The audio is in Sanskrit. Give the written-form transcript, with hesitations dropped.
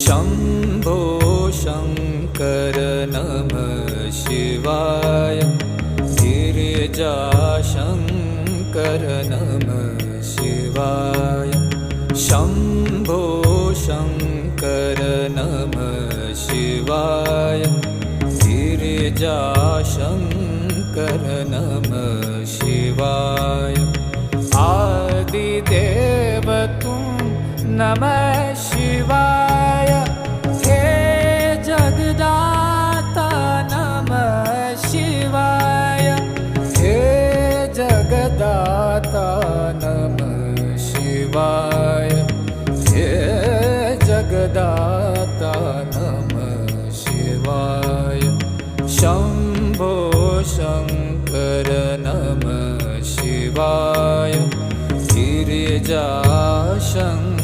शम्भो शङ्कर नमः शिवाय। गिरिजाशङ्कर नमः शिवाय। शम्भो शङ्कर नमः शिवाय। गिरिजाशङ्कर नमः शिवाय। आदिदेव तुम नमः शिवाय। हे जगदाता नमः शिवाय। हे जगदाता नमः शिवाय। हे जगदाता नमः शिवाय। शम्भो शङ्कर नमः शिवाय। गिरिजाशङ्कर